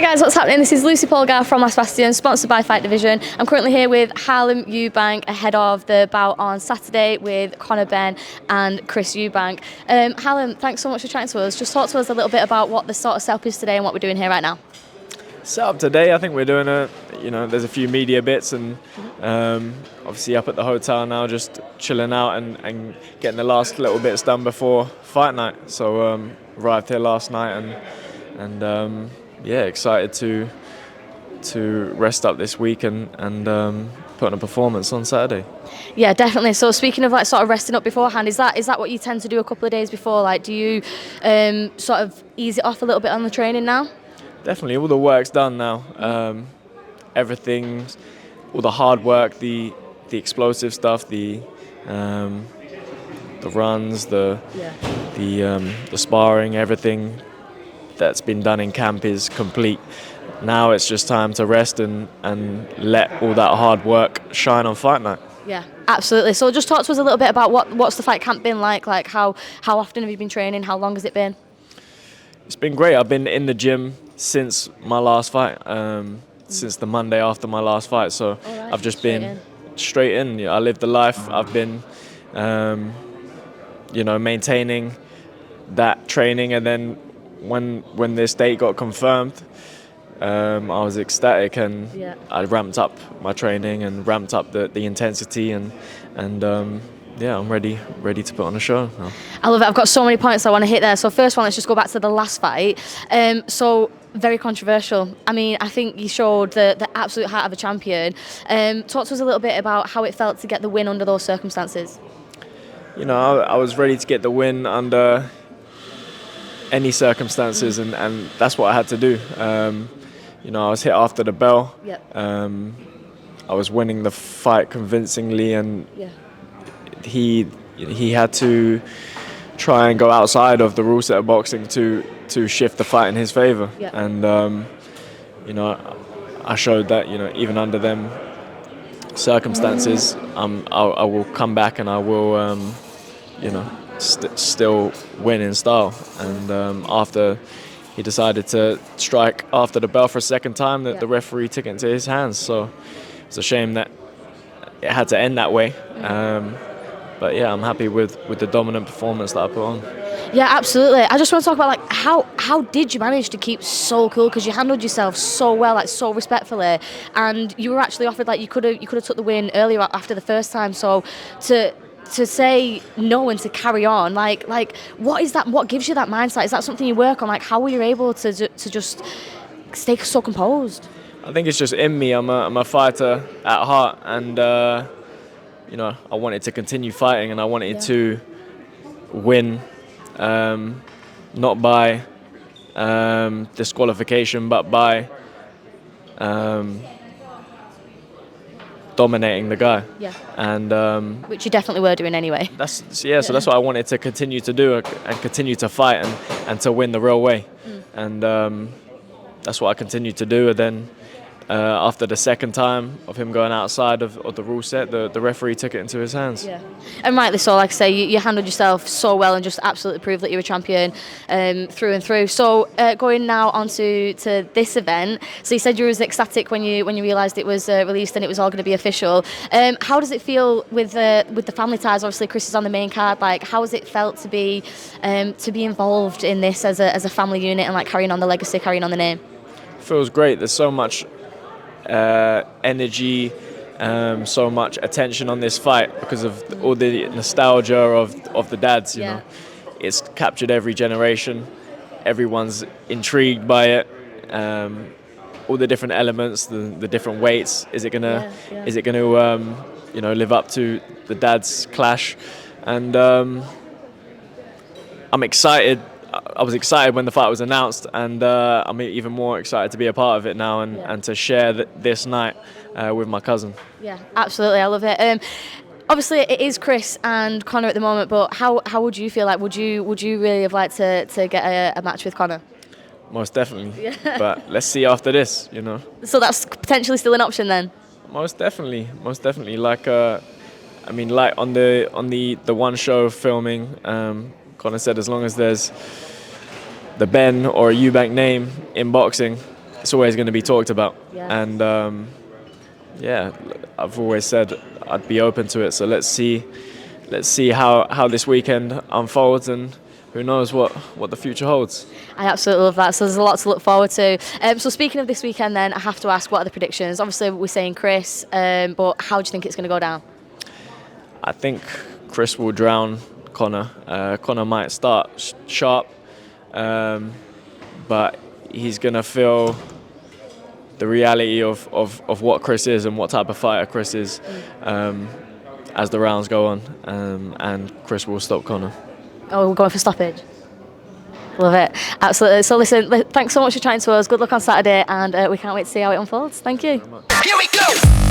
guys, what's happening? This is Lucy Polgar from Last Bastion, sponsored by Fight Division. I'm currently here with Harlem Eubank ahead of the bout on Saturday with Conor Benn and Chris Eubank. Harlem, thanks so much for chatting to us. Just talk to us a little bit about what the sort of setup is today and what we're doing here right now. Setup today, I think we're doing there's a few media bits and obviously up at the hotel now, just chilling out and getting the last little bits done before fight night. So arrived here last night and excited to rest up this week and put on a performance on Saturday. Yeah, definitely. So speaking of sort of resting up beforehand, is that what you tend to do a couple of days before? Do you sort of ease it off a little bit on the training now? Definitely, all the work's done now. Everything, all the hard work, the explosive stuff, the runs, the sparring, everything that's been done in camp is complete. Now it's just time to rest and let all that hard work shine on fight night. Yeah, absolutely. So just talk to us a little bit about what's the fight camp been like how often have you been training? How long has it been? It's been great. I've been in the gym since my last fight, since the Monday after my last fight. So I've just been straight in. I lived the life. I've been, maintaining that training, and then when this date got confirmed, I was ecstatic and I ramped up my training and ramped up the intensity and I'm ready to put on a show now. I love it. I've got so many points I want to hit there. So first one, let's just go back to the last fight. So very controversial. I mean, I think you showed the absolute heart of a champion. Talk to us a little bit about how it felt to get the win under those circumstances. I was ready to get the win under any circumstances, and that's what I had to do. I was hit after the bell. Yep. I was winning the fight convincingly, and he had to try and go outside of the rule set of boxing to shift the fight in his favor. Yep. And I showed that even under them circumstances, I will come back and I will still win in style. And after he decided to strike after the bell for a second time, that the referee took it into his hands. So it's a shame that it had to end that way. But yeah, I'm happy with the dominant performance that I put on. Yeah, absolutely. I just want to talk about how did you manage to keep so cool, because you handled yourself so well, so respectfully, and you were actually offered you could have took the win earlier after the first time. So to say no and to carry on, what is that? What gives you that mindset? Is that something you work on? How were you able to just stay so composed? I think it's just in me. I'm a fighter at heart, and I wanted to continue fighting, and I wanted to win, not by disqualification, but by dominating the guy. Yeah. And which you definitely were doing anyway. So that's what I wanted to continue to do and continue to fight and to win the real way. And that's what I continued to do. And then after the second time of him going outside of the rule set, the referee took it into his hands. Yeah, and rightly so. Like I say, you handled yourself so well and just absolutely proved that you're a champion through and through. So going now on to this event. So you said you were ecstatic when you realised it was released and it was all going to be official. How does it feel with the family ties? Obviously, Chris is on the main card. How has it felt to be involved in this as a family unit and carrying on the legacy, carrying on the name? Feels great. There's so much energy, so much attention on this fight because of all the nostalgia of the dads. You know, it's captured every generation. Everyone's intrigued by it. All the different elements, the different weights. Is it gonna live up to the dads' clash? And I'm excited. I was excited when the fight was announced, and I'm even more excited to be a part of it now and to share this night with my cousin. Yeah, absolutely. I love it. Obviously, it is Chris and Conor at the moment, but how would you feel? Would you really have liked to get a match with Conor? Most definitely. Yeah. But let's see after this, So that's potentially still an option then? Most definitely. On the one show filming, Conor said as long as there's the Benn or Eubank name in boxing, it's always going to be talked about. Yeah. And yeah, I've always said I'd be open to it. So let's see how this weekend unfolds, and who knows what the future holds. I absolutely love that. So there's a lot to look forward to. So speaking of this weekend, then I have to ask, what are the predictions? Obviously, we're saying Chris, but how do you think it's going to go down? I think Chris will drown Conor. Conor might start sharp, but he's going to feel the reality of what Chris is and what type of fighter Chris is as the rounds go on, and Chris will stop Conor. Oh, we're going for stoppage. Love it. Absolutely. So listen, thanks so much for chatting to us. Good luck on Saturday, and we can't wait to see how it unfolds. Thank you. Here we go.